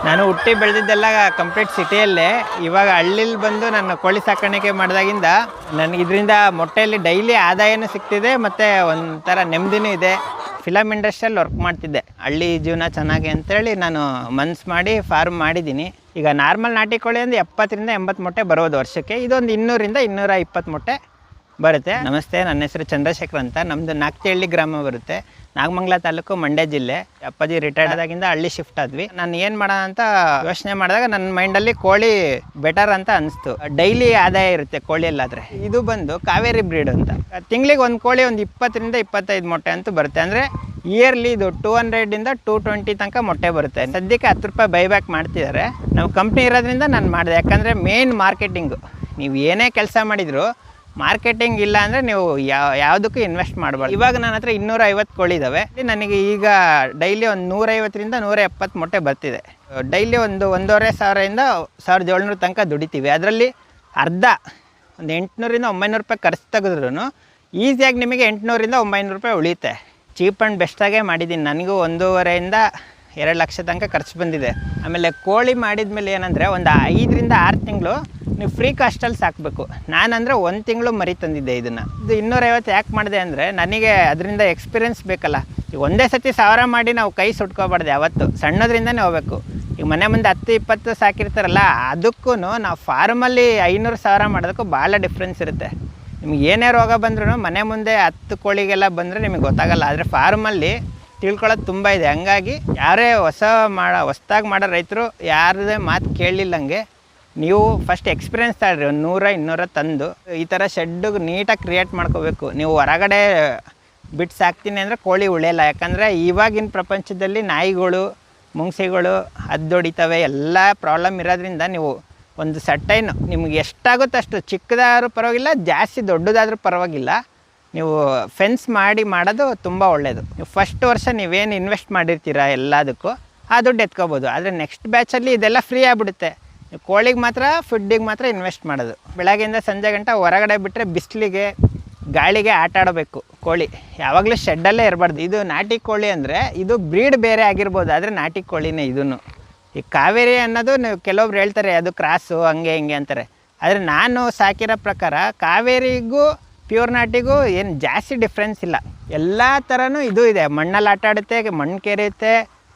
ನಾನು ಹುಟ್ಟಿ ಬೆಳೆದಿದ್ದೆಲ್ಲ ಕಂಪ್ಲೀಟ್ ಸಿಟಿಯಲ್ಲೇ. ಇವಾಗ ಹಳ್ಳಿಲಿ ಬಂದು ನಾನು ಕೋಳಿ ಸಾಕಾಣಿಕೆ ಮಾಡಿದಾಗಿಂದ ನನಗೆ ಇದರಿಂದ ಮೊಟ್ಟೆಯಲ್ಲಿ ಡೈಲಿ ಆದಾಯನೂ ಸಿಗ್ತಿದೆ ಮತ್ತು ಒಂಥರ ನೆಮ್ಮದಿನೂ ಇದೆ. ಫಿಲಮ್ ಇಂಡಸ್ಟ್ರಿಯಲ್ಲಿ ವರ್ಕ್ ಮಾಡ್ತಿದ್ದೆ. ಹಳ್ಳಿ ಜೀವನ ಚೆನ್ನಾಗಿ ಅಂತೇಳಿ ನಾನು ಮನ್ಸು ಮಾಡಿ ಫಾರ್ಮ್ ಮಾಡಿದ್ದೀನಿ. ಈಗ ನಾರ್ಮಲ್ ನಾಟಿ ಕೋಳಿ ಅಂದರೆ 70ರಿಂದ 80 ಮೊಟ್ಟೆ ಬರೋದು ವರ್ಷಕ್ಕೆ. ಇದೊಂದು 200ರಿಂದ 220 ಮೊಟ್ಟೆ ಬರುತ್ತೆ. ನಮಸ್ತೆ, ನನ್ನ ಹೆಸರು ಚಂದ್ರಶೇಖರ್ ಅಂತ. ನಮ್ಮದು ನಾಗ್ತಿಹಳ್ಳಿ ಗ್ರಾಮ ಬರುತ್ತೆ, ನಾಗಮಂಗಲ ತಾಲೂಕು, ಮಂಡ್ಯ ಜಿಲ್ಲೆ. ಅಪ್ಪಾಜಿ ರಿಟೈರ್ಡ್ ಆದಾಗಿಂದ ಹಳ್ಳಿ ಶಿಫ್ಟ್ ಆದ್ವಿ. ನಾನು ಏನು ಮಾಡೋಣ ಅಂತ ಯೋಚನೆ ಮಾಡಿದಾಗ ನನ್ನ ಮೈಂಡಲ್ಲಿ ಕೋಳಿ ಬೆಟರ್ ಅಂತ ಅನಿಸ್ತು. ಡೈಲಿ ಆದಾಯ ಇರುತ್ತೆ ಕೋಳಿಯಲ್ಲಾದರೆ. ಇದು ಬಂದು ಕಾವೇರಿ ಬ್ರೀಡ್ ಅಂತ. ತಿಂಗಳಿಗೆ ಒಂದು ಕೋಳಿ ಒಂದು 20ರಿಂದ 25 ಮೊಟ್ಟೆ ಅಂತೂ ಬರುತ್ತೆ. ಅಂದರೆ ಇಯರ್ಲಿ ಇದು 200ರಿಂದ 220 ತನಕ ಮೊಟ್ಟೆ ಬರುತ್ತೆ. ಸದ್ಯಕ್ಕೆ 10 ರೂಪಾಯಿ ಬೈಬ್ಯಾಕ್ ಮಾಡ್ತಿದ್ದಾರೆ. ನಾವು ಕಂಪ್ನಿ ಇರೋದ್ರಿಂದ ನಾನು ಮಾಡಿದೆ. ಯಾಕಂದರೆ ಮೇನ್ ಮಾರ್ಕೆಟಿಂಗು. ನೀವು ಏನೇ ಕೆಲಸ ಮಾಡಿದ್ರು ಮಾರ್ಕೆಟಿಂಗ್ ಇಲ್ಲ ಅಂದರೆ ನೀವು ಯಾವುದಕ್ಕೂ ಇನ್ವೆಸ್ಟ್ ಮಾಡಬಾರ್ದು. ಇವಾಗ ನನ್ನ ಹತ್ರ 250 ಕೋಳಿ ಇದ್ದಾವೆ. ನನಗೆ ಈಗ ಡೈಲಿ ಒಂದು 150ರಿಂದ 170 ಮೊಟ್ಟೆ ಬರ್ತಿದೆ. ಡೈಲಿ ಒಂದು 1,500ರಿಂದ 1,700 ತನಕ ದುಡಿತೀವಿ. ಅದರಲ್ಲಿ ಅರ್ಧ ಒಂದು 800ರಿಂದ 900 ರೂಪಾಯಿ ಖರ್ಚು ತೆಗೆದ್ರೂ ಈಸಿಯಾಗಿ ನಿಮಗೆ 800ರಿಂದ 900 ರೂಪಾಯಿ ಉಳಿಯುತ್ತೆ. ಚೀಪ್ ಆ್ಯಂಡ್ ಬೆಸ್ಟಾಗೇ ಮಾಡಿದ್ದೀನಿ. ನನಗೂ 1.5ರಿಂದ 2 ಲಕ್ಷ ತನಕ ಖರ್ಚು ಬಂದಿದೆ. ಆಮೇಲೆ ಕೋಳಿ ಮಾಡಿದ ಮೇಲೆ ಏನಂದರೆ ಒಂದು 5ರಿಂದ 6 ತಿಂಗಳು ನೀವು ಫ್ರೀ ಕಾಸ್ಟಲ್ಲಿ ಸಾಕಬೇಕು. ನಾನಂದರೆ 1 ತಿಂಗಳು ಮರಿ ತಂದಿದ್ದೆ. ಇದು 250 ಯಾಕೆ ಮಾಡಿದೆ ಅಂದರೆ ನನಗೆ ಅದರಿಂದ ಎಕ್ಸ್ಪೀರಿಯೆನ್ಸ್ ಬೇಕಲ್ಲ. ಈಗ ಒಂದೇ ಸತಿ 1000 ಮಾಡಿ ನಾವು ಕೈ ಸುಟ್ಕೋಬಾರ್ದು. ಯಾವತ್ತು ಸಣ್ಣದ್ರಿಂದನೇ ಹೋಗ್ಬೇಕು. ಈಗ ಮನೆ ಮುಂದೆ 10-20 ಸಾಕಿರ್ತಾರಲ್ಲ, ಅದಕ್ಕೂ ನಾವು ಫಾರ್ಮಲ್ಲಿ 500-1000 ಮಾಡೋದಕ್ಕೂ ಭಾಳ ಡಿಫ್ರೆನ್ಸ್ ಇರುತ್ತೆ. ನಿಮ್ಗೆ ಏನೇ ರೋಗ ಬಂದ್ರೂ ಮನೆ ಮುಂದೆ 10 ಕೋಳಿಗೆಲ್ಲ ಬಂದರೆ ನಿಮಗೆ ಗೊತ್ತಾಗಲ್ಲ. ಆದರೆ ಫಾರ್ಮಲ್ಲಿ ತಿಳ್ಕೊಳ್ಳೋದು ತುಂಬ ಇದೆ. ಹಂಗಾಗಿ ಯಾರೇ ಹೊಸ್ದಾಗಿ ಮಾಡೋ ರೈತರು ಯಾರದೇ ಮಾತು ಕೇಳಲಿಲ್ಲಂಗೆ ನೀವು ಫಸ್ಟ್ ಎಕ್ಸ್ಪೀರಿಯೆನ್ಸ್ ತಗೊಳ್ರಿ. ಒಂದು 100-200 ತಂದು ಈ ಥರ ಶೆಡ್ಡು ನೀಟಾಗಿ ಕ್ರಿಯೇಟ್ ಮಾಡ್ಕೋಬೇಕು. ನೀವು ಹೊರಗಡೆ ಬಿಟ್ಟು ಸಾಕ್ತೀನಿ ಅಂದರೆ ಕೋಳಿ ಉಳಿಯಲ್ಲ. ಯಾಕಂದರೆ ಇವಾಗಿನ ಪ್ರಪಂಚದಲ್ಲಿ ನಾಯಿಗಳು, ಮುಂಗ್ಸಿಗಳು ಹದ್ದೊಡಿತವೆ, ಎಲ್ಲ ಪ್ರಾಬ್ಲಮ್ ಇರೋದ್ರಿಂದ ನೀವು ಒಂದು ಸಟೈನ್ ನಿಮ್ಗೆ ಎಷ್ಟಾಗುತ್ತೆ ಅಷ್ಟು, ಚಿಕ್ಕದಾದ್ರೂ ಪರವಾಗಿಲ್ಲ, ಜಾಸ್ತಿ ದೊಡ್ಡದಾದ್ರೂ ಪರವಾಗಿಲ್ಲ, ನೀವು ಫೆನ್ಸ್ ಮಾಡೋದು ತುಂಬ ಒಳ್ಳೆಯದು. ನೀವು ಫಸ್ಟ್ ವರ್ಷ ನೀವೇನು ಇನ್ವೆಸ್ಟ್ ಮಾಡಿರ್ತೀರ ಎಲ್ಲದಕ್ಕೂ ಆ ದುಡ್ಡು ಎತ್ಕೋಬೋದು. ಆದರೆ ನೆಕ್ಸ್ಟ್ ಬ್ಯಾಚಲ್ಲಿ ಇದೆಲ್ಲ ಫ್ರೀ ಆಗಿಬಿಡುತ್ತೆ. ನೀವು ಕೋಳಿಗೆ ಮಾತ್ರ, ಫುಡ್ಡಿಗೆ ಮಾತ್ರ ಇನ್ವೆಸ್ಟ್ ಮಾಡೋದು. ಬೆಳಗ್ಗೆಯಿಂದ ಸಂಜೆ ಗಂಟೆ ಹೊರಗಡೆ ಬಿಟ್ಟರೆ ಬಿಸಿಲಿಗೆ ಗಾಳಿಗೆ ಆಟ ಆಡಬೇಕು. ಕೋಳಿ ಯಾವಾಗಲೂ ಶೆಡ್ಡಲ್ಲೇ ಇರಬಾರ್ದು. ಇದು ನಾಟಿ ಕೋಳಿ ಅಂದರೆ ಇದು ಬ್ರೀಡ್ ಬೇರೆ ಆಗಿರ್ಬೋದು, ಆದರೆ ನಾಟಿ ಕೋಳಿನೇ ಇದನ್ನು. ಈ ಕಾವೇರಿ ಅನ್ನೋದು ನೀವು ಕೆಲವೊಬ್ರು ಹೇಳ್ತಾರೆ ಅದು ಕ್ರಾಸು ಹಂಗೆ ಹಿಂಗೆ ಅಂತಾರೆ. ಆದರೆ ನಾನು ಸಾಕಿರೋ ಪ್ರಕಾರ ಕಾವೇರಿಗೂ ಪ್ಯೂರ್ ನಾಟಿಗೂ ಏನು ಜಾಸ್ತಿ ಡಿಫ್ರೆನ್ಸ್ ಇಲ್ಲ. ಎಲ್ಲ ಥರನೂ ಇದು ಇದೆ. ಮಣ್ಣಲ್ಲಿ ಆಟ ಆಡುತ್ತೆ, ಮಣ್ಣು ಕೆರೆಯುತ್ತೆ,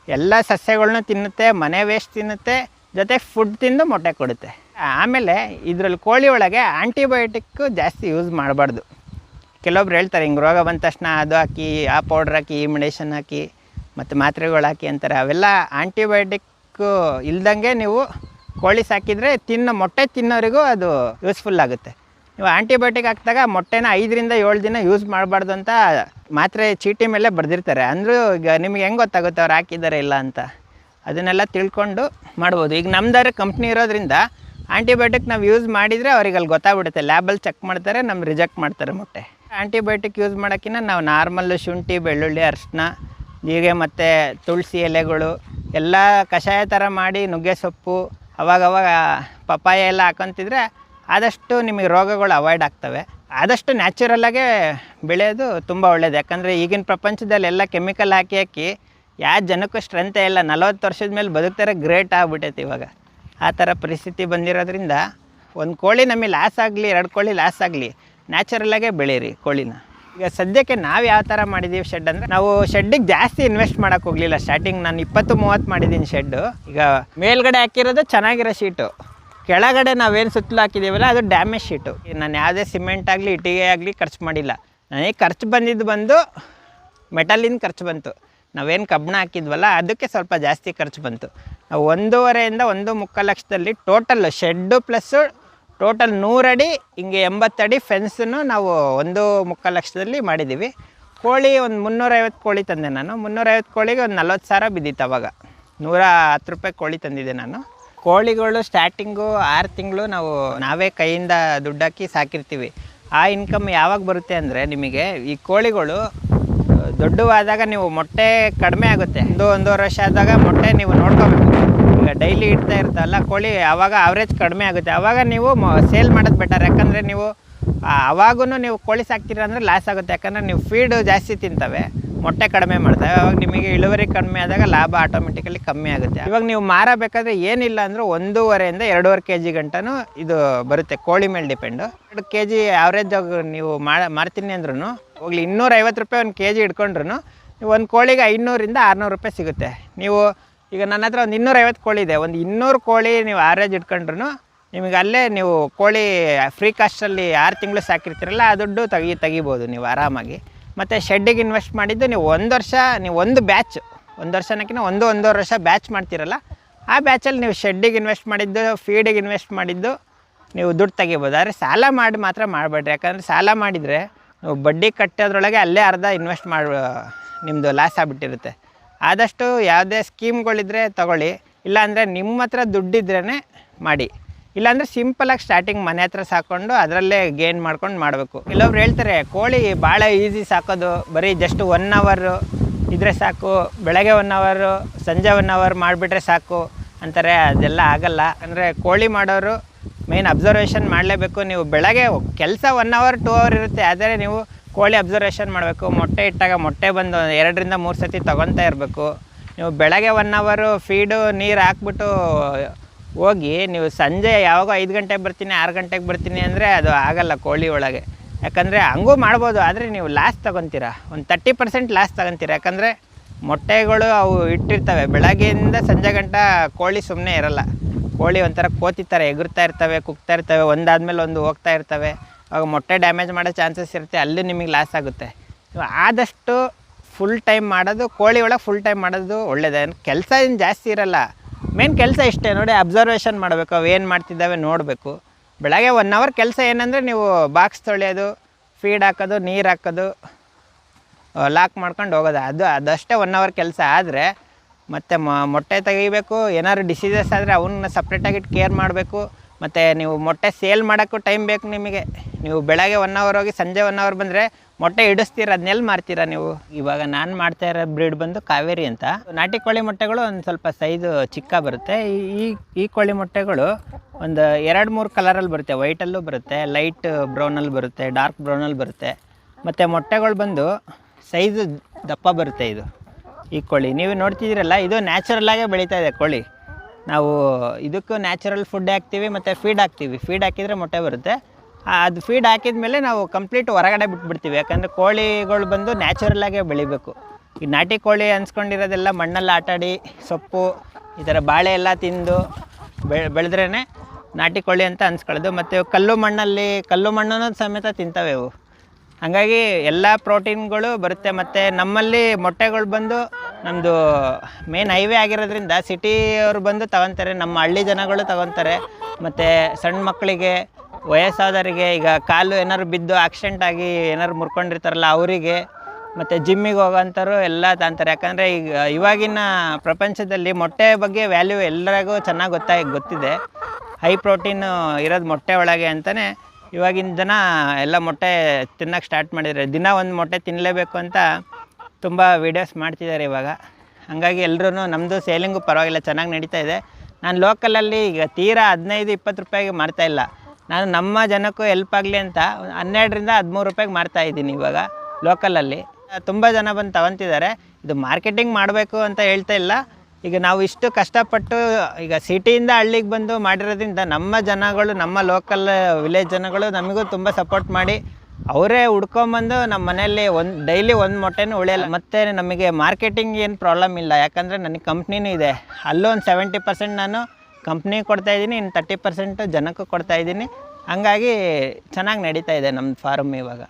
ಎಲ್ಲ ಸಸ್ಯಗಳ್ನೂ ತಿನ್ನುತ್ತೆ, ಮನೆ ವೇಸ್ಟ್ ತಿನ್ನುತ್ತೆ, ಜೊತೆ ಫುಡ್ ತಿಂದು ಮೊಟ್ಟೆ ಕೊಡುತ್ತೆ. ಆಮೇಲೆ ಇದರಲ್ಲಿ ಕೋಳಿ ಒಳಗೆ ಆಂಟಿಬಯೋಟಿಕ್ಕು ಜಾಸ್ತಿ ಯೂಸ್ ಮಾಡಬಾರ್ದು. ಕೆಲವೊಬ್ರು ಹೇಳ್ತಾರೆ ಹಿಂಗೆ ರೋಗ ಬಂದ ತಕ್ಷಣ ಅದು ಹಾಕಿ, ಆ ಪೌಡ್ರ್ ಹಾಕಿ, ಈ ಮೆಡಿಷನ್ ಹಾಕಿ, ಮತ್ತು ಮಾತ್ರೆಗಳು ಹಾಕಿ ಅಂತಾರೆ. ಅವೆಲ್ಲ ಆಂಟಿಬಯೋಟಿಕ್ಕು ಇಲ್ದಂಗೆ ನೀವು ಕೋಳಿ ಸಾಕಿದರೆ ಮೊಟ್ಟೆ ತಿನ್ನೋರಿಗೂ ಅದು ಯೂಸ್ಫುಲ್ ಆಗುತ್ತೆ. ನೀವು ಆಂಟಿಬಯೋಟಿಕ್ ಹಾಕಿದಾಗ ಮೊಟ್ಟೆನ 5ರಿಂದ 7 ದಿನ ಯೂಸ್ ಮಾಡಬಾರ್ದು ಅಂತ ಮಾತ್ರೆ ಚೀಟಿ ಮೇಲೆ ಬರೆದಿರ್ತಾರೆ. ಅಂದರೂ ಈಗ ನಿಮ್ಗೆ ಹೆಂಗೆ ಗೊತ್ತಾಗುತ್ತೆ ಅವ್ರು ಹಾಕಿದ್ದಾರೆ ಇಲ್ಲ ಅಂತ? ಅದನ್ನೆಲ್ಲ ತಿಳ್ಕೊಂಡು ಮಾಡ್ಬೋದು. ಈಗ ನಮ್ದಾರೆ ಕಂಪ್ನಿ ಇರೋದ್ರಿಂದ ಆಂಟಿಬಯೋಟಿಕ್ ನಾವು ಯೂಸ್ ಮಾಡಿದರೆ ಅವ್ರಿಗೆ ಅಲ್ಲಿ ಗೊತ್ತಾಗ್ಬಿಡುತ್ತೆ. ಲ್ಯಾಬಲ್ಲಿ ಚೆಕ್ ಮಾಡ್ತಾರೆ, ನಮ್ಗೆ ರಿಜೆಕ್ಟ್ ಮಾಡ್ತಾರೆ ಮೊಟ್ಟೆ. ಆಂಟಿಬಯೋಟಿಕ್ ಯೂಸ್ ಮಾಡೋಕ್ಕಿಂತ ನಾವು ನಾರ್ಮಲ್ಲು ಶುಂಠಿ, ಬೆಳ್ಳುಳ್ಳಿ, ಅರಿಶಿನ, ಜೀರಿಗೆ ಮತ್ತು ತುಳಸಿ ಎಲೆಗಳು ಎಲ್ಲ ಕಷಾಯ ಥರ ಮಾಡಿ, ನುಗ್ಗೆ ಸೊಪ್ಪು, ಅವಾಗವಾಗ ಪಪ್ಪಾಯ ಎಲ್ಲ ಹಾಕೊತಿದ್ರೆ ಆದಷ್ಟು ನಿಮಗೆ ರೋಗಗಳು ಅವಾಯ್ಡ್ ಆಗ್ತವೆ. ಆದಷ್ಟು ನ್ಯಾಚುರಲ್ಲಾಗೇ ಬೆಳೆಯೋದು ತುಂಬ ಒಳ್ಳೆಯದು. ಯಾಕಂದರೆ ಈಗಿನ ಪ್ರಪಂಚದಲ್ಲಿ ಎಲ್ಲ ಕೆಮಿಕಲ್ ಹಾಕಿ ಯಾವ ಜನಕ್ಕೂ ಸ್ಟ್ರೆಂತೇ ಇಲ್ಲ. 40 ವರ್ಷದ ಮೇಲೆ ಬದುಕ್ತಾರೆ, ಗ್ರೇಟ್ ಆಗ್ಬಿಟ್ಟೈತೆ ಇವಾಗ. ಆ ಥರ ಪರಿಸ್ಥಿತಿ ಬಂದಿರೋದ್ರಿಂದ ಒಂದು ಕೋಳಿ ನಮಗೆ ಲಾಸ್ ಆಗಲಿ, 2 ಕೋಳಿ ಲಾಸ್ ಆಗಲಿ, ನ್ಯಾಚುರಲ್ಲಾಗೇ ಬೆಳೀರಿ ಕೋಳಿನ. ಈಗ ಸದ್ಯಕ್ಕೆ ನಾವು ಯಾವ ಥರ ಮಾಡಿದ್ದೀವಿ ಶೆಡ್ ಅಂದರೆ, ನಾವು ಶೆಡ್ಡಿಗೆ ಜಾಸ್ತಿ ಇನ್ವೆಸ್ಟ್ ಮಾಡೋಕ್ಕೆ ಹೋಗಲಿಲ್ಲ. ಸ್ಟಾರ್ಟಿಂಗ್ ನಾನು 20-30 ಮಾಡಿದ್ದೀನಿ ಶೆಡ್ಡು. ಈಗ ಮೇಲ್ಗಡೆ ಹಾಕಿರೋದು ಚೆನ್ನಾಗಿರೋ ಶೀಟು, ಕೆಳಗಡೆ ನಾವೇನು ಸುತ್ತಲೂ ಹಾಕಿದ್ದೀವಲ್ಲ ಅದು ಡ್ಯಾಮೇಜ್ ಶೀಟು. ನಾನು ಯಾವುದೇ ಸಿಮೆಂಟ್ ಆಗಲಿ ಇಟ್ಟಿಗೆ ಆಗಲಿ ಖರ್ಚು ಮಾಡಿಲ್ಲ. ನನಗೆ ಖರ್ಚು ಬಂದು ಮೆಟಲಿನ ಖರ್ಚು ಬಂತು. ನಾವೇನು ಕಬ್ಬಣ ಹಾಕಿದ್ವಲ್ಲ ಅದಕ್ಕೆ ಸ್ವಲ್ಪ ಜಾಸ್ತಿ ಖರ್ಚು ಬಂತು. ನಾವು 1.5ರಿಂದ 1.25 ಲಕ್ಷದಲ್ಲಿ ಟೋಟಲ್ ಶೆಡ್ಡು ಪ್ಲಸ್ಸು ಟೋಟಲ್ 100 ಅಡಿ ಹಿಂಗೆ 80 ಅಡಿ ಫೆನ್ಸನ್ನು ನಾವು 1.25 ಲಕ್ಷದಲ್ಲಿ ಮಾಡಿದ್ದೀವಿ. ಕೋಳಿ ಒಂದು 350 ಕೋಳಿ ತಂದೆ ನಾನು. 350 ಕೋಳಿಗೆ ಒಂದು 40,000 ಬಿದ್ದಿತ್ತು. ಅವಾಗ 110 ರೂಪಾಯಿ ಕೋಳಿ ತಂದಿದ್ದೆ ನಾನು. ಕೋಳಿಗಳು ಸ್ಟಾರ್ಟಿಂಗು 6 ತಿಂಗಳು ನಾವೇ ಕೈಯಿಂದ ದುಡ್ಡು ಹಾಕಿ ಸಾಕಿರ್ತೀವಿ. ಆ ಇನ್ಕಮ್ ಯಾವಾಗ ಬರುತ್ತೆ ಅಂದರೆ, ನಿಮಗೆ ಈ ಕೋಳಿಗಳು ದೊಡ್ಡವಾದಾಗ ನೀವು ಮೊಟ್ಟೆ ಕಡಿಮೆ ಆಗುತ್ತೆ. 1-1.5 ವರ್ಷ ಆದಾಗ ಮೊಟ್ಟೆ ನೀವು ನೋಡ್ಕೋಬೇಕು. ಈಗ ಡೈಲಿ ಇಡ್ತಾ ಇರ್ತಲ್ಲ ಕೋಳಿ, ಆವಾಗ ಆವ್ರೇಜ್ ಕಡಿಮೆ ಆಗುತ್ತೆ. ಆವಾಗ ನೀವು ಸೇಲ್ ಮಾಡೋದು ಬೆಟರ್. ಯಾಕಂದರೆ ನೀವು ಆವಾಗೂ ನೀವು ಕೋಳಿ ಸಾಕ್ತೀರ ಅಂದರೆ ಲಾಸ್ ಆಗುತ್ತೆ. ಯಾಕಂದರೆ ನೀವು ಫೀಡು ಜಾಸ್ತಿ ತಿಂತವೆ, ಮೊಟ್ಟೆ ಕಡಿಮೆ ಮಾಡ್ತವೆ. ಅವಾಗ ನಿಮಗೆ ಇಳುವರಿ ಕಡಿಮೆ ಆದಾಗ ಲಾಭ ಆಟೋಮೆಟಿಕಲಿ ಕಮ್ಮಿ ಆಗುತ್ತೆ. ಇವಾಗ ನೀವು ಮಾರಬೇಕಾದ್ರೆ ಏನಿಲ್ಲ ಅಂದರೂ 1.5 ಇಂದ 2.5 kg ಗಂಟನೂ ಇದು ಬರುತ್ತೆ. ಕೋಳಿ ಮೇಲೆ ಡಿಪೆಂಡು. 2 kg ಆವ್ರೇಜ್ ನೀವು ಮಾರ್ತೀನಿ ಅಂದ್ರೂ ಹೋಗ್ಲಿ 250 ರೂಪಾಯಿ 1 kg ಇಟ್ಕೊಂಡ್ರು ನೀವು ಒಂದು ಕೋಳಿಗೆ 500 ಇಂದ 600 ರೂಪಾಯಿ ಸಿಗುತ್ತೆ. ನೀವು ಈಗ ನನ್ನ ಹತ್ರ ಒಂದು 250 ಕೋಳಿ ಇದೆ. ಒಂದು 200 ಕೋಳಿ ನೀವು ಆವ್ರೇಜ್ ಇಟ್ಕೊಂಡ್ರು ನಿಮಗೆ ಅಲ್ಲೇ ನೀವು ಕೋಳಿ ಫ್ರೀ ಕಾಸ್ಟಲ್ಲಿ 6 ತಿಂಗಳು ಸಾಕಿರ್ತೀರಲ್ಲ ಆ ದುಡ್ಡು ತೆಗಿಬೋದು ನೀವು ಆರಾಮಾಗಿ. ಮತ್ತು ಶೆಡ್ಡಿಗೆ ಇನ್ವೆಸ್ಟ್ ಮಾಡಿದ್ದು ನೀವು 1 ವರ್ಷ ನೀವು ಒಂದು ಬ್ಯಾಚ್ 1 ವರ್ಷನಕ್ಕಿಂತ 1.5 ವರ್ಷ ಬ್ಯಾಚ್ ಮಾಡ್ತೀರಲ್ಲ ಆ ಬ್ಯಾಚಲ್ಲಿ ನೀವು ಶೆಡ್ಡಿಗೆ ಇನ್ವೆಸ್ಟ್ ಮಾಡಿದ್ದು ಫೀಡಿಗೆ ಇನ್ವೆಸ್ಟ್ ಮಾಡಿದ್ದು ನೀವು ದುಡ್ಡು ತೆಗಿಬೋದು. ಆದರೆ ಸಾಲ ಮಾಡಿ ಮಾತ್ರ ಮಾಡಬೇಡ್ರಿ. ಯಾಕಂದರೆ ಸಾಲ ಮಾಡಿದರೆ ನೀವು ಬಡ್ಡಿ ಕಟ್ಟೋದ್ರೊಳಗೆ ಅಲ್ಲೇ ಅರ್ಧ ಇನ್ವೆಸ್ಟ್ ನಿಮ್ಮದು ಲಾಸ್ ಆಗಿಬಿಟ್ಟಿರುತ್ತೆ. ಆದಷ್ಟು ಯಾವುದೇ ಸ್ಕೀಮ್ಗಳಿದ್ರೆ ತೊಗೊಳ್ಳಿ, ಇಲ್ಲಾಂದರೆ ನಿಮ್ಮ ಹತ್ರ ದುಡ್ಡಿದ್ರೇ ಮಾಡಿ. ಇಲ್ಲಾಂದರೆ ಸಿಂಪಲಾಗಿ ಸ್ಟಾರ್ಟಿಂಗ್ ಮನೆ ಹತ್ರ ಸಾಕ್ಕೊಂಡು ಅದರಲ್ಲೇ ಗೇನ್ ಮಾಡ್ಕೊಂಡು ಮಾಡಬೇಕು. ಕೆಲವ್ರು ಹೇಳ್ತಾರೆ ಕೋಳಿ ಭಾಳ ಈಸಿ ಸಾಕೋದು, ಬರೀ ಜಸ್ಟ್ 1 ಅವರ್ ಇದ್ದರೆ ಸಾಕು, ಬೆಳಗ್ಗೆ 1 ಅವರ್ ಸಂಜೆ 1 ಅವರ್ ಮಾಡಿಬಿಟ್ರೆ ಸಾಕು ಅಂತಾರೆ. ಅದೆಲ್ಲ ಆಗಲ್ಲ. ಅಂದರೆ ಕೋಳಿ ಮಾಡೋರು ಮೇನ್ ಅಬ್ಸರ್ವೇಷನ್ ಮಾಡಲೇಬೇಕು. ನೀವು ಬೆಳಗ್ಗೆ ಕೆಲಸ 1 ಅವರ್ 2 ಅವರ್ ಇರುತ್ತೆ, ಆದರೆ ನೀವು ಕೋಳಿ ಅಬ್ಸರ್ವೇಷನ್ ಮಾಡಬೇಕು. ಮೊಟ್ಟೆ ಇಟ್ಟಾಗ ಮೊಟ್ಟೆ ಬಂದು 2 ರಿಂದ 3 ಸತಿ ತೊಗೊತಾ ಇರಬೇಕು. ನೀವು ಬೆಳಗ್ಗೆ 1 ಅವರ್ ಫೀಡು ನೀರು ಹಾಕ್ಬಿಟ್ಟು ಹೋಗಿ ನೀವು ಸಂಜೆ ಯಾವಾಗ 5 ಗಂಟೆಗೆ ಬರ್ತೀನಿ 6 ಗಂಟೆಗೆ ಬರ್ತೀನಿ ಅಂದರೆ ಅದು ಆಗಲ್ಲ ಕೋಳಿ ಒಳಗೆ. ಯಾಕಂದರೆ ಹಂಗೂ ಮಾಡ್ಬೋದು, ಆದರೆ ನೀವು ಲಾಸ್ ತೊಗೊತೀರ, ಒಂದು 30% ಲಾಸ್ ತೊಗೊತೀರ. ಯಾಕಂದರೆ ಮೊಟ್ಟೆಗಳು ಅವು ಇಟ್ಟಿರ್ತವೆ, ಬೆಳಗ್ಗೆಯಿಂದ ಸಂಜೆ ಗಂಟ ಕೋಳಿ ಸುಮ್ಮನೆ ಇರಲ್ಲ. ಕೋಳಿ ಒಂಥರ ಕೋತಿತಾರೆ, ಎಗುರ್ತಾ ಇರ್ತವೆ, ಕುಗ್ತಾ ಇರ್ತವೆ, ಒಂದಾದ್ಮೇಲೆ ಒಂದು ಹೋಗ್ತಾ ಇರ್ತವೆ. ಆವಾಗ ಮೊಟ್ಟೆ ಡ್ಯಾಮೇಜ್ ಮಾಡೋ ಚಾನ್ಸಸ್ ಇರುತ್ತೆ, ಅಲ್ಲಿ ನಿಮಗೆ ಲಾಸ್ ಆಗುತ್ತೆ. ಆದಷ್ಟು ಫುಲ್ ಟೈಮ್ ಮಾಡೋದು, ಕೋಳಿ ಒಳಗೆ ಫುಲ್ ಟೈಮ್ ಮಾಡೋದು ಒಳ್ಳೆಯದೇ. ಕೆಲಸ ಏನು ಜಾಸ್ತಿ ಇರಲ್ಲ, ಮೇನ್ ಕೆಲಸ ಇಷ್ಟೇ ನೋಡಿ, ಅಬ್ಸರ್ವೇಷನ್ ಮಾಡಬೇಕು, ಅವು ಏನು ಮಾಡ್ತಿದ್ದಾವೆ ನೋಡಬೇಕು. ಬೆಳಗ್ಗೆ 1 ಅವರ್ ಕೆಲಸ ಏನಂದರೆ ನೀವು ಬಾಕ್ಸ್ ತೊಳೆಯೋದು, ಫೀಡ್ ಹಾಕೋದು, ನೀರು ಹಾಕೋದು, ಲಾಕ್ ಮಾಡ್ಕೊಂಡು ಹೋಗೋದು, ಅದಷ್ಟೇ 1 ಅವರ್ ಕೆಲಸ. ಆದರೆ ಮತ್ತು ಮೊಟ್ಟೆ ತೆಗಿಬೇಕು, ಏನಾದ್ರು ಡಿಸೀಸಸ್ ಆದರೆ ಅವನ್ನ ಸಪ್ರೇಟಾಗಿಟ್ಟು ಕೇರ್ ಮಾಡಬೇಕು. ಮತ್ತು ನೀವು ಮೊಟ್ಟೆ ಸೇಲ್ ಮಾಡೋಕ್ಕೂ ಟೈಮ್ ಬೇಕು ನಿಮಗೆ. ನೀವು ಬೆಳಗ್ಗೆ 1 ಅವರ್ ಹೋಗಿ ಸಂಜೆ 1 ಅವರ್ ಬಂದರೆ ಮೊಟ್ಟೆ ಇಡಿಸ್ತೀರ, ಅದನ್ನೆಲ್ಲ ಮಾಡ್ತೀರಾ ನೀವು. ಇವಾಗ ನಾನು ಮಾಡ್ತಾ ಇರೋ ಬ್ರೀಡ್ ಬಂದು ಕಾವೇರಿ ಅಂತ. ನಾಟಿ ಕೋಳಿ ಮೊಟ್ಟೆಗಳು ಒಂದು ಸ್ವಲ್ಪ ಸೈಜು ಚಿಕ್ಕ ಬರುತ್ತೆ. ಈ ಕೋಳಿ ಮೊಟ್ಟೆಗಳು ಒಂದು 2-3 ಕಲರಲ್ಲಿ ಬರುತ್ತೆ. ವೈಟಲ್ಲೂ ಬರುತ್ತೆ, ಲೈಟ್ ಬ್ರೌನಲ್ಲಿ ಬರುತ್ತೆ, ಡಾರ್ಕ್ ಬ್ರೌನಲ್ಲಿ ಬರುತ್ತೆ. ಮತ್ತು ಮೊಟ್ಟೆಗಳು ಬಂದು ಸೈಜು ದಪ್ಪ ಬರುತ್ತೆ. ಈ ಕೋಳಿ ನೀವು ನೋಡ್ತಿದ್ದೀರಲ್ಲ, ಇದು ನ್ಯಾಚುರಲ್ಲಾಗೇ ಬೆಳೀತಾ ಇದೆ ಕೋಳಿ. ನಾವು ಇದಕ್ಕೂ ನ್ಯಾಚುರಲ್ ಫುಡ್ ಹಾಕ್ತೀವಿ ಮತ್ತು ಫೀಡ್ ಹಾಕ್ತೀವಿ. ಫೀಡ್ ಹಾಕಿದರೆ ಮೊಟ್ಟೆ ಬರುತ್ತೆ. ಅದು ಫೀಡ್ ಹಾಕಿದ ಮೇಲೆ ನಾವು ಕಂಪ್ಲೀಟ್ ಹೊರಗಡೆ ಬಿಟ್ಬಿಡ್ತೀವಿ. ಯಾಕಂದರೆ ಕೋಳಿಗಳು ಬಂದು ನ್ಯಾಚುರಲ್ಲಾಗೇ ಬೆಳಿಬೇಕು. ಈ ನಾಟಿ ಕೋಳಿ ಅನ್ಸ್ಕೊಂಡಿರೋದೆಲ್ಲ ಮಣ್ಣಲ್ಲಿ ಆಟಾಡಿ ಸೊಪ್ಪು ಈ ಥರ ಬಾಳೆ ಎಲ್ಲ ತಿಂದು ಬೆಳೆದ್ರೇ ನಾಟಿ ಕೋಳಿ ಅಂತ ಅನ್ಸ್ಕೊಳ್ಳೋದು. ಮತ್ತು ಕಲ್ಲು ಮಣ್ಣನ್ನು ಸಮೇತ ತಿಂತವೆ ಇವು. ಹಾಗಾಗಿ ಎಲ್ಲ ಪ್ರೋಟೀನ್ಗಳು ಬರುತ್ತೆ. ಮತ್ತು ನಮ್ಮಲ್ಲಿ ಮೊಟ್ಟೆಗಳು ಬಂದು ನಮ್ಮದು ಮೇನ್ ಹೈವೇ ಆಗಿರೋದ್ರಿಂದ ಸಿಟಿಯವರು ಬಂದು ತಗೊತಾರೆ, ನಮ್ಮ ಹಳ್ಳಿ ಜನಗಳು ತಗೊತಾರೆ. ಮತ್ತು ಸಣ್ಣ ಮಕ್ಕಳಿಗೆ, ವಯಸ್ಸಾದವರಿಗೆ, ಈಗ ಕಾಲು ಏನಾದ್ರು ಬಿದ್ದು ಆಕ್ಸಿಡೆಂಟ್ ಆಗಿ ಏನಾದ್ರು ಮುರ್ಕೊಂಡಿರ್ತಾರಲ್ಲ ಅವರಿಗೆ, ಮತ್ತು ಜಿಮ್ಮಿಗೆ ಹೋಗೋಂಥವ್ರು ಎಲ್ಲ ತಂತಾರೆ. ಯಾಕಂದರೆ ಇವಾಗಿನ ಪ್ರಪಂಚದಲ್ಲಿ ಮೊಟ್ಟೆ ಬಗ್ಗೆ ವ್ಯಾಲ್ಯೂ ಎಲ್ಲರಿಗೂ ಚೆನ್ನಾಗಿ ಗೊತ್ತಿದೆ. ಹೈ ಪ್ರೋಟೀನ್ ಇರೋದು ಮೊಟ್ಟೆ ಒಳಗೆ ಅಂತಲೇ ಇವಾಗಿನ ಜನ ಎಲ್ಲ ಮೊಟ್ಟೆ ತಿನ್ನೋಕ್ಕೆ ಸ್ಟಾರ್ಟ್ ಮಾಡಿದ್ದಾರೆ. ದಿನ ಒಂದು ಮೊಟ್ಟೆ ತಿನ್ನಲೇಬೇಕು ಅಂತ ತುಂಬ ವೀಡಿಯೋಸ್ ಮಾಡ್ತಿದ್ದಾರೆ ಇವಾಗ. ಹಾಗಾಗಿ ಎಲ್ಲರೂ ನಮ್ಮದು ಸೇಲಿಂಗು ಪರವಾಗಿಲ್ಲ, ಚೆನ್ನಾಗಿ ನಡೀತಾ ಇದೆ. ನಾನು ಲೋಕಲಲ್ಲಿ ಈಗ ತೀರಾ 15-20 ರೂಪಾಯಿಗೆ ಮಾರ್ತಾಯಿಲ್ಲ. ನಾನು ನಮ್ಮ ಜನಕ್ಕೂ ಹೆಲ್ಪ್ ಆಗಲಿ ಅಂತ 12 ರಿಂದ 13 ರೂಪಾಯಿಗೆ ಮಾರ್ತಾಯಿದ್ದೀನಿ ಇವಾಗ ಲೋಕಲಲ್ಲಿ. ತುಂಬ ಜನ ಬಂದು ತಗೊತಿದ್ದಾರೆ. ಇದು ಮಾರ್ಕೆಟಿಂಗ್ ಮಾಡಬೇಕು ಅಂತ ಹೇಳ್ತಾ ಇಲ್ಲ. ಈಗ ನಾವು ಇಷ್ಟು ಕಷ್ಟಪಟ್ಟು ಈಗ ಸಿಟಿಯಿಂದ ಹಳ್ಳಿಗೆ ಬಂದು ಮಾಡಿರೋದ್ರಿಂದ ನಮ್ಮ ಜನಗಳು, ನಮ್ಮ ಲೋಕಲ್ ವಿಲೇಜ್ ಜನಗಳು ನಮಗೂ ತುಂಬ ಸಪೋರ್ಟ್ ಮಾಡಿ ಅವರೇ ಹುಡ್ಕೊಂಬಂದು ನಮ್ಮ ಮನೆಯಲ್ಲಿ ಡೈಲಿ ಒಂದು ಮೊಟ್ಟೆನೂ ಉಳಿಯಲ್ಲ. ಮತ್ತು ನಮಗೆ ಮಾರ್ಕೆಟಿಂಗ್ ಏನು ಪ್ರಾಬ್ಲಮ್ ಇಲ್ಲ. ಯಾಕಂದರೆ ನನಗೆ ಕಂಪ್ನಿನೂ ಇದೆ. ಅಲ್ಲೂ ಒಂದು 70% ನಾನು ಕಂಪ್ನಿಗೆ ಕೊಡ್ತಾಯಿದ್ದೀನಿ, ಇನ್ನು 30% ಜನಕ್ಕೂ ಕೊಡ್ತಾಯಿದ್ದೀನಿ. ಹಂಗಾಗಿ ಚೆನ್ನಾಗಿ ನಡೀತಾ ಇದೆ ನಮ್ಮ ಫಾರ್ಮ್ ಇವಾಗ.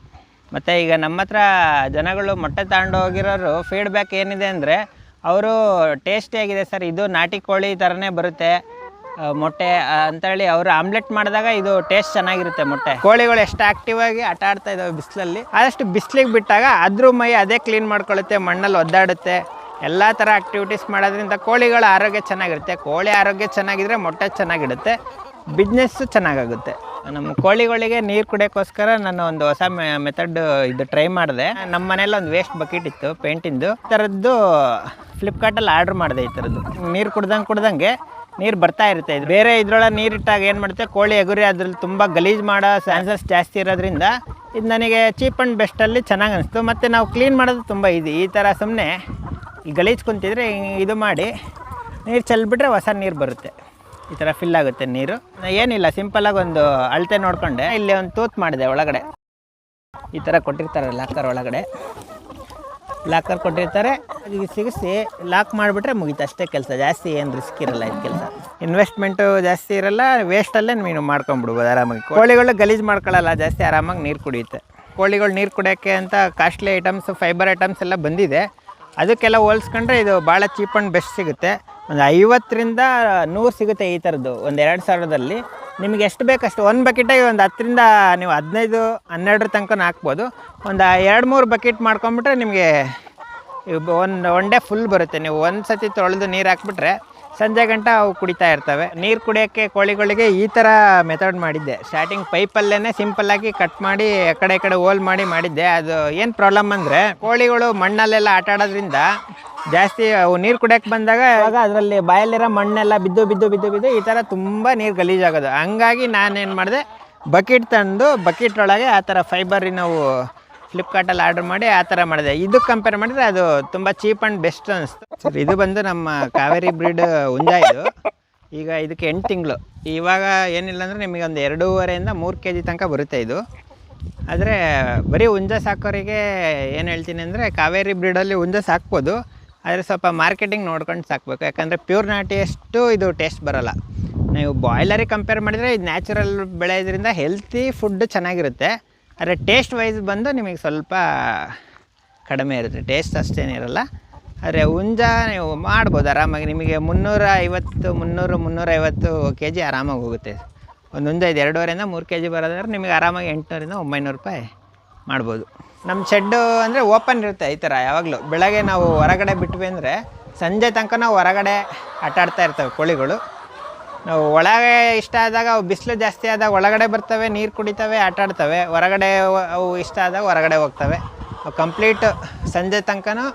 ಮತ್ತು ಈಗ ನಮ್ಮ ಹತ್ರ ಜನಗಳು ಮೊಟ್ಟೆ ತಗೊಂಡು ಹೋಗಿರೋರು ಫೀಡ್ಬ್ಯಾಕ್ ಏನಿದೆ ಅಂದರೆ, ಅವರು ಟೇಸ್ಟಿಯಾಗಿದೆ ಸರ್, ಇದು ನಾಟಿ ಕೋಳಿ ಥರನೇ ಬರುತ್ತೆ ಮೊಟ್ಟೆ ಅಂತೇಳಿ ಅವರು ಆಮ್ಲೆಟ್ ಮಾಡಿದಾಗ ಇದು ಟೇಸ್ಟ್ ಚೆನ್ನಾಗಿರುತ್ತೆ ಮೊಟ್ಟೆ. ಕೋಳಿಗಳು ಎಷ್ಟು ಆಕ್ಟಿವ್ ಆಗಿ ಆಟ ಆಡ್ತಾ ಇದ್ದಾವೆ ಬಿಸಿಲಲ್ಲಿ, ಆದಷ್ಟು ಬಿಸಿಲಿಗೆ ಬಿಟ್ಟಾಗ ಅದ್ರ ಮೈ ಅದೇ ಕ್ಲೀನ್ ಮಾಡ್ಕೊಳ್ಳುತ್ತೆ, ಮಣ್ಣಲ್ಲಿ ಒದ್ದಾಡುತ್ತೆ. ಎಲ್ಲ ಥರ ಆ್ಯಕ್ಟಿವಿಟೀಸ್ ಮಾಡೋದ್ರಿಂದ ಕೋಳಿಗಳ ಆರೋಗ್ಯ ಚೆನ್ನಾಗಿರುತ್ತೆ. ಕೋಳಿ ಆರೋಗ್ಯ ಚೆನ್ನಾಗಿದ್ರೆ ಮೊಟ್ಟೆ ಚೆನ್ನಾಗಿಡುತ್ತೆ, ಬಿಸ್ನೆಸ್ಸು ಚೆನ್ನಾಗಾಗುತ್ತೆ. ನಮ್ಮ ಕೋಳಿಗಳಿಗೆ ನೀರು ಕುಡಿಯೋಕ್ಕೋಸ್ಕರ ನಾನು ಒಂದು ಹೊಸ ಮೆಥಡ್ ಇದು ಟ್ರೈ ಮಾಡಿದೆ. ನಮ್ಮ ಮನೇಲಿ ಒಂದು ವೇಸ್ಟ್ ಬಕೆಟ್ ಇತ್ತು ಪೇಂಟಿಂದು, ಈ ಥರದ್ದು ಫ್ಲಿಪ್ಕಾರ್ಟಲ್ಲಿ ಆರ್ಡ್ರ್ ಮಾಡಿದೆ. ಈ ಥರದ್ದು ನೀರು ಕುಡ್ದಂಗೆ ನೀರು ಬರ್ತಾ ಇರುತ್ತೆ. ಇದು ಬೇರೆ ಇದ್ರೊಳಗೆ ನೀರಿಟ್ಟಾಗ ಏನು ಮಾಡುತ್ತೆ, ಕೋಳಿ ಎಗುರಿ ಅದ್ರಲ್ಲಿ ತುಂಬ ಗಲೀಜು ಮಾಡೋ ಚಾನ್ಸಸ್ ಜಾಸ್ತಿ ಇರೋದ್ರಿಂದ ಇದು ನನಗೆ ಚೀಪ್ ಆ್ಯಂಡ್ ಬೆಸ್ಟಲ್ಲಿ ಚೆನ್ನಾಗಿ ಅನಿಸ್ತು. ಮತ್ತು ನಾವು ಕ್ಲೀನ್ ಮಾಡೋದು ತುಂಬ ಈಸಿ. ಈ ಥರ ಸುಮ್ಮನೆ ಈ ಗಲೀಜು ಕುಂತಿದ್ರೆ ಇದು ಮಾಡಿ ನೀರು ಚೆಲ್ಬಿಟ್ರೆ ಹೊಸ ನೀರು ಬರುತ್ತೆ. ಈ ಥರ ಫಿಲ್ ಆಗುತ್ತೆ ನೀರು. ಏನಿಲ್ಲ, ಸಿಂಪಲ್ಲಾಗಿ ಒಂದು ಅಳತೆ ನೋಡಿಕೊಂಡೆ ಇಲ್ಲಿ ಒಂದು ತೂತು ಮಾಡಿದೆ ಒಳಗಡೆ. ಈ ಥರ ಕೊಟ್ಟಿರ್ತಾರೆ ಲಾಕರ್ ಒಳಗಡೆ, ಲಾಕರ್ ಕೊಟ್ಟಿರ್ತಾರೆ. ಈಗ ಸಿಗಿಸಿ ಲಾಕ್ ಮಾಡಿಬಿಟ್ರೆ ಮುಗೀತು, ಅಷ್ಟೇ ಕೆಲಸ. ಜಾಸ್ತಿ ಏನು ರಿಸ್ಕ್ ಇರಲ್ಲ ಇದು ಕೆಲಸ. ಇನ್ವೆಸ್ಟ್ಮೆಂಟು ಜಾಸ್ತಿ ಇರಲ್ಲ, ವೇಸ್ಟಲ್ಲೇ ನೀವು ಮಾಡ್ಕೊಂಬಿಡ್ಬೋದು ಆರಾಮಾಗಿ. ಕೋಳಿಗಳು ಗಲೀಜು ಮಾಡ್ಕೊಳ್ಳಲ್ಲ ಜಾಸ್ತಿ, ಆರಾಮಾಗಿ ನೀರು ಕುಡಿಯುತ್ತೆ. ಕೋಳಿಗಳು ನೀರು ಕುಡಿಯೋಕ್ಕೆ ಅಂತ ಕಾಸ್ಟ್ಲಿ ಐಟಮ್ಸ್, ಫೈಬರ್ ಐಟಮ್ಸ್ ಎಲ್ಲ ಬಂದಿದೆ. ಅದಕ್ಕೆಲ್ಲ ಹೋಲಿಸ್ಕೊಂಡ್ರೆ ಇದು ಭಾಳ ಚೀಪ್ ಆ್ಯಂಡ್ ಬೆಸ್ಟ್ ಸಿಗುತ್ತೆ. ಒಂದು 50ರಿಂದ 100 ಸಿಗುತ್ತೆ ಈ ಥರದ್ದು. ಒಂದು 2000ದಲ್ಲಿ ನಿಮಗೆ ಎಷ್ಟು ಬೇಕಷ್ಟು. ಒಂದು ಬಕೆಟಾಗಿ ಒಂದು 10ರಿಂದ ನೀವು 15-12 ತನಕ ಹಾಕ್ಬೋದು. ಒಂದು 2-3 ಬಕೆಟ್ ಮಾಡ್ಕೊಂಬಿಟ್ರೆ ನಿಮಗೆ ಒನ್ ಡೇ ಫುಲ್ ಬರುತ್ತೆ. ನೀವು ಒಂದು ಸತಿ ತೊಳೆದು ನೀರು ಹಾಕ್ಬಿಟ್ರೆ ಸಂಜೆ ಗಂಟ ಅವು ಕುಡಿತಾ ಇರ್ತವೆ. ನೀರು ಕುಡಿಯೋಕ್ಕೆ ಕೋಳಿಗಳಿಗೆ ಈ ಥರ ಮೆಥಡ್ ಮಾಡಿದ್ದೆ. ಸ್ಟಾರ್ಟಿಂಗ್ ಪೈಪಲ್ಲೇ ಸಿಂಪಲ್ಲಾಗಿ ಕಟ್ ಮಾಡಿ ಆ ಕಡೆ ಹೋಲ್ ಮಾಡಿದ್ದೆ. ಅದು ಏನು ಪ್ರಾಬ್ಲಮ್ ಅಂದರೆ ಕೋಳಿಗಳು ಮಣ್ಣಲ್ಲೆಲ್ಲ ಆಟ ಆಡೋದ್ರಿಂದ ಜಾಸ್ತಿ ಅವು ನೀರು ಕುಡಿಯೋಕ್ಕೆ ಬಂದಾಗ ಇವಾಗ ಅದರಲ್ಲಿ ಬಾಯಲ್ಲಿರೋ ಮಣ್ಣೆಲ್ಲ ಬಿದ್ದು ಈ ಥರ ತುಂಬ ನೀರು ಗಲೀಜಾಗೋದು. ಹಂಗಾಗಿ ನಾನೇನು ಮಾಡಿದೆ, ಬಕೆಟ್ ತಂದು ಬಕೆಟ್ರೊಳಗೆ ಆ ಥರ ಫೈಬರಿನವು ಫ್ಲಿಪ್ಕಾರ್ಟಲ್ಲಿ ಆರ್ಡ್ರ್ ಮಾಡಿ ಆ ಥರ ಮಾಡಿದೆ. ಇದಕ್ಕೆ ಕಂಪೇರ್ ಮಾಡಿದರೆ ಅದು ತುಂಬ ಚೀಪ್ ಆ್ಯಂಡ್ ಬೆಸ್ಟ್ ಅನಿಸ್ತು. ಸರ್, ಇದು ಬಂದು ನಮ್ಮ ಕಾವೇರಿ ಬ್ರೀಡ್ ಹುಂಜ. ಇದು ಈಗ ಇದಕ್ಕೆ 8 ತಿಂಗಳು. ಇವಾಗ ಏನಿಲ್ಲ ಅಂದರೆ ನಿಮಗೆ ಒಂದು 2.5ರಿಂದ 3 kg ತನಕ ಬರುತ್ತೆ ಇದು. ಆದರೆ ಬರೀ ಹುಂಜ ಸಾಕೋರಿಗೆ ಏನು ಹೇಳ್ತೀನಿ ಅಂದರೆ, ಕಾವೇರಿ ಬ್ರೀಡಲ್ಲಿ ಹುಂಜ ಸಾಕ್ಬೋದು, ಆದರೆ ಸ್ವಲ್ಪ ಮಾರ್ಕೆಟಿಂಗ್ ನೋಡ್ಕೊಂಡು ಸಾಕಬೇಕು. ಯಾಕಂದರೆ ಪ್ಯೂರ್ ನಾಟಿಯಷ್ಟು ಇದು ಟೇಸ್ಟ್ ಬರೋಲ್ಲ. ನೀವು ಬಾಯ್ಲರಿಗೆ ಕಂಪೇರ್ ಮಾಡಿದರೆ ಇದು ನ್ಯಾಚುರಲ್ ಬೆಳೆಯೋದ್ರಿಂದ ಹೆಲ್ತಿ ಫುಡ್ಡು ಚೆನ್ನಾಗಿರುತ್ತೆ. ಆದರೆ ಟೇಸ್ಟ್ ವೈಸ್ ಬಂದು ನಿಮಗೆ ಸ್ವಲ್ಪ ಕಡಿಮೆ ಇರುತ್ತೆ, ಟೇಸ್ಟ್ ಅಷ್ಟೇನಿರಲ್ಲ. ಆದರೆ ಹುಂಜ ನೀವು ಮಾಡ್ಬೋದು ಆರಾಮಾಗಿ. ನಿಮಗೆ 350 kg ಆರಾಮಾಗಿ ಹೋಗುತ್ತೆ. ಒಂದು ಹುಂಜ ಇದು 2.5ರಿಂದ 3 kg ಬರೋದಾದ್ರೆ ನಿಮಗೆ ಆರಾಮಾಗಿ 800ರಿಂದ 900 ರೂಪಾಯಿ ಮಾಡ್ಬೋದು. ನಮ್ಮ ಶೆಡ್ಡು ಅಂದರೆ ಓಪನ್ ಇರುತ್ತೆ ಈ ಥರ ಯಾವಾಗಲೂ. ಬೆಳಗ್ಗೆ ನಾವು ಹೊರಗಡೆ ಬಿಟ್ವಿ ಅಂದರೆ ಸಂಜೆ ತನಕ ನಾವು ಹೊರಗಡೆ ಆಟಾಡ್ತಾ ಇರ್ತವೆ ಕೋಳಿಗಳು. ನಾವು ಒಳಗೆ ಇಷ್ಟ ಆದಾಗ ಅವು ಬಿಸಿಲು ಜಾಸ್ತಿ ಆದಾಗ ಒಳಗಡೆ ಬರ್ತವೆ, ನೀರು ಕುಡಿತವೆ, ಆಟಾಡ್ತವೆ. ಹೊರಗಡೆ ಅವು ಇಷ್ಟ ಆದಾಗ ಹೊರಗಡೆ ಹೋಗ್ತವೆ. ಕಂಪ್ಲೀಟ್ ಸಂಜೆ ತನಕನೂ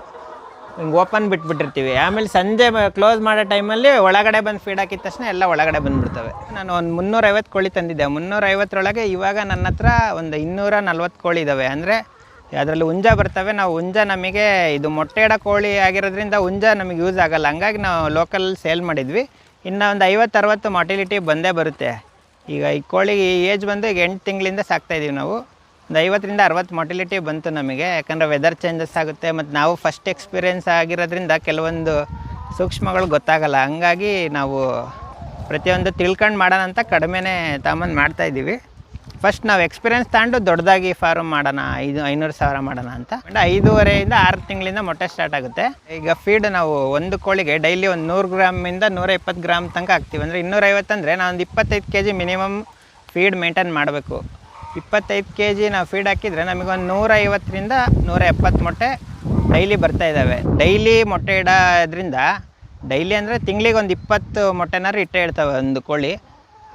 ಹಿಂಗೆ ಓಪನ್ ಬಿಟ್ಬಿಟ್ಟಿರ್ತೀವಿ. ಆಮೇಲೆ ಸಂಜೆ ಕ್ಲೋಸ್ ಮಾಡೋ ಟೈಮಲ್ಲಿ ಒಳಗಡೆ ಬಂದು ಫೀಡ್ ಹಾಕಿದ ತಕ್ಷಣ ಎಲ್ಲ ಒಳಗಡೆ ಬಂದುಬಿಡ್ತವೆ. ನಾನು ಒಂದು 350 ಕೋಳಿ ತಂದಿದ್ದೆ. 350ರೊಳಗೆ ಇವಾಗ ನನ್ನ ಹತ್ರ ಒಂದು 240 ಕೋಳಿ ಇದ್ದಾವೆ. ಅಂದರೆ ಅದರಲ್ಲಿ ಹುಂಜ ಬರ್ತವೆ. ನಾವು ಹುಂಜ ನಮಗೆ ಇದು ಮೊಟ್ಟೆ ಇಡೋ ಕೋಳಿ ಆಗಿರೋದ್ರಿಂದ ಹುಂಜ ನಮಗೆ ಯೂಸ್ ಆಗೋಲ್ಲ. ಹಂಗಾಗಿ ನಾವು ಲೋಕಲ್ ಸೇಲ್ ಮಾಡಿದ್ವಿ. ಇನ್ನು ಒಂದು 50-60 ಮಾರ್ಟಿಲಿಟಿ ಬಂದೇ ಬರುತ್ತೆ. ಈಗ ಈ ಕೋಳಿಗೆ ಏಜ್ ಬಂದು ಈಗ 8 ತಿಂಗಳಿಂದ ಸಾಕ್ತಾಯಿದ್ದೀವಿ ನಾವು. ಒಂದು 50ರಿಂದ 60 ಮಾರ್ಟಿಲಿಟಿ ಬಂತು ನಮಗೆ. ಯಾಕಂದರೆ ವೆದರ್ ಚೇಂಜಸ್ ಆಗುತ್ತೆ ಮತ್ತು ನಾವು ಫಸ್ಟ್ ಎಕ್ಸ್ಪೀರಿಯೆನ್ಸ್ ಆಗಿರೋದ್ರಿಂದ ಕೆಲವೊಂದು ಸೂಕ್ಷ್ಮಗಳು ಗೊತ್ತಾಗಲ್ಲ. ಹಂಗಾಗಿ ನಾವು ಪ್ರತಿಯೊಂದು ತಿಳ್ಕೊಂಡು ಮಾಡೋಣ ಅಂತ ಕಡಿಮೆನೇ ತಾಮನ್ ಮಾಡ್ತಾಯಿದ್ದೀವಿ. ಫಸ್ಟ್ ನಾವು ಎಕ್ಸ್ಪೀರಿಯೆನ್ಸ್ ತಗೊಂಡು ದೊಡ್ಡದಾಗಿ ಫಾರ್ಮ್ ಮಾಡೋಣ, 500,000 ಮಾಡೋಣ ಅಂತ. 5.5ರಿಂದ 6 ತಿಂಗಳಿಂದ ಮೊಟ್ಟೆ ಸ್ಟಾರ್ಟ್ ಆಗುತ್ತೆ. ಈಗ ಫೀಡ್ ನಾವು ಒಂದು ಕೋಳಿಗೆ ಡೈಲಿ ಒಂದು 100 ಗ್ರಾಮಿಂದ 120 ಗ್ರಾಮ್ ತನಕ ಹಾಕ್ತೀವಿ. ಅಂದರೆ 250 ಅಂದರೆ ನಾವು ಒಂದು 25 kg ಮಿನಿಮಮ್ ಫೀಡ್ ಮೇಂಟೈನ್ ಮಾಡಬೇಕು. 25 kg ನಾವು ಫೀಡ್ ಹಾಕಿದರೆ ನಮಗೊಂದು 150ರಿಂದ 170 ಮೊಟ್ಟೆ ಡೈಲಿ ಬರ್ತಾಯಿದ್ದಾವೆ. ಡೈಲಿ ಮೊಟ್ಟೆ ಇಡೋದ್ರಿಂದ ಡೈಲಿ ಅಂದರೆ ತಿಂಗಳಿಗೆ ಒಂದು 20 ಮೊಟ್ಟೆನಾರು ಇಟ್ಟೇ ಇಡ್ತವೆ ಒಂದು ಕೋಳಿ.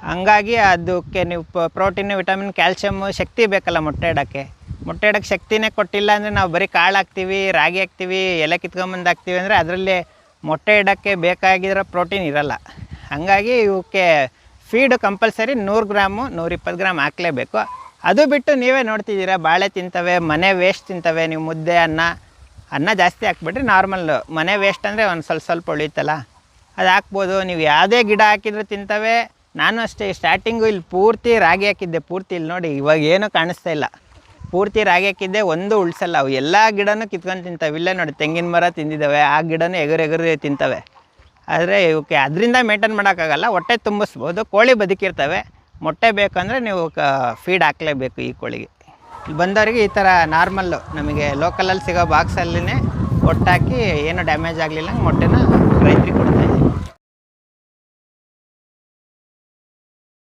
ಹಂಗಾಗಿ ಅದಕ್ಕೆ ನೀವು ಪ್ರೋಟೀನ್, ವಿಟಮಿನ್, ಕ್ಯಾಲ್ಶಿಯಮ್ಮು, ಶಕ್ತಿ ಬೇಕಲ್ಲ ಮೊಟ್ಟೆ ಇಡೋಕ್ಕೆ. ಮೊಟ್ಟೆ ಇಡೋಕ್ಕೆ ಶಕ್ತಿನೇ ಕೊಟ್ಟಿಲ್ಲ ಅಂದರೆ ನಾವು ಬರೀ ಕಾಳು ಹಾಕ್ತೀವಿ, ರಾಗಿ ಹಾಕ್ತೀವಿ, ಎಲೆ ಕಿತ್ಕೊಂಬಂದು ಹಾಕ್ತೀವಿ ಅಂದರೆ ಅದರಲ್ಲಿ ಮೊಟ್ಟೆ ಇಡೋಕ್ಕೆ ಬೇಕಾಗಿರೋ ಪ್ರೋಟೀನ್ ಇರೋಲ್ಲ. ಹಾಗಾಗಿ ಇವಕ್ಕೆ ಫೀಡು ಕಂಪಲ್ಸರಿ 100 ಗ್ರಾಮು 120 ಗ್ರಾಮ್ ಹಾಕಲೇಬೇಕು. ಅದು ಬಿಟ್ಟು ನೀವೇ ನೋಡ್ತಿದ್ದೀರಾ, ಬಾಳೆ ತಿಂತವೆ, ಮನೆ ವೇಸ್ಟ್ ತಿಂತವೆ. ನೀವು ಮುದ್ದೆ ಅನ್ನ ಜಾಸ್ತಿ ಹಾಕ್ಬಿಟ್ರಿ. ನಾರ್ಮಲ್ ಮನೆ ವೇಸ್ಟ್ ಅಂದರೆ ಒಂದು ಸ್ವಲ್ಪ ಉಳಿಯುತ್ತಲ್ಲ, ಅದು ಹಾಕ್ಬೋದು. ನೀವು ಯಾವುದೇ ಗಿಡ ಹಾಕಿದರೂ ತಿಂತವೆ. ನಾನು ಅಷ್ಟೇ ಸ್ಟಾರ್ಟಿಂಗು ಇಲ್ಲಿ ಪೂರ್ತಿ ರಾಗಿ ಹಾಕಿದ್ದೆ. ಪೂರ್ತಿ ಇಲ್ಲಿ ನೋಡಿ ಇವಾಗ ಏನೂ ಕಾಣಿಸ್ತಾ ಇಲ್ಲ. ಪೂರ್ತಿ ರಾಗಿ ಹಾಕಿದ್ದೆ, ಒಂದು ಉಳಿಸಲ್ಲ. ಅವು ಎಲ್ಲ ಗಿಡನೂ ಕಿತ್ಕೊಂಡು ತಿಂತವೆ. ಇಲ್ಲೇ ನೋಡಿ ತೆಂಗಿನ ಮರ ತಿಂದಿದ್ದಾವೆ, ಆ ಗಿಡನೂ ಎಗುರು ತಿಂತವೆ. ಆದರೆ ಇವಕ್ಕೆ ಅದರಿಂದ ಮೇಂಟೈನ್ ಮಾಡೋಕ್ಕಾಗಲ್ಲ. ಹೊಟ್ಟೆ ತುಂಬಿಸ್ಬೋದು. ಕೋಳಿ ಬದುಕಿರ್ತವೆ. ಮೊಟ್ಟೆ ಬೇಕಂದರೆ ನೀವು ಫೀಡ್ ಹಾಕಲೇಬೇಕು ಈ ಕೋಳಿಗೆ. ಇಲ್ಲಿ ಬಂದವರಿಗೆ ಈ ಥರ ನಾರ್ಮಲ್ಲು ನಮಗೆ ಲೋಕಲಲ್ಲಿ ಸಿಗೋ ಬಾಕ್ಸಲ್ಲಿನೇ ಒಟ್ಟಾಕಿ ಏನೂ ಡ್ಯಾಮೇಜ್ ಆಗಲಿಲ್ಲ ಮೊಟ್ಟೆನ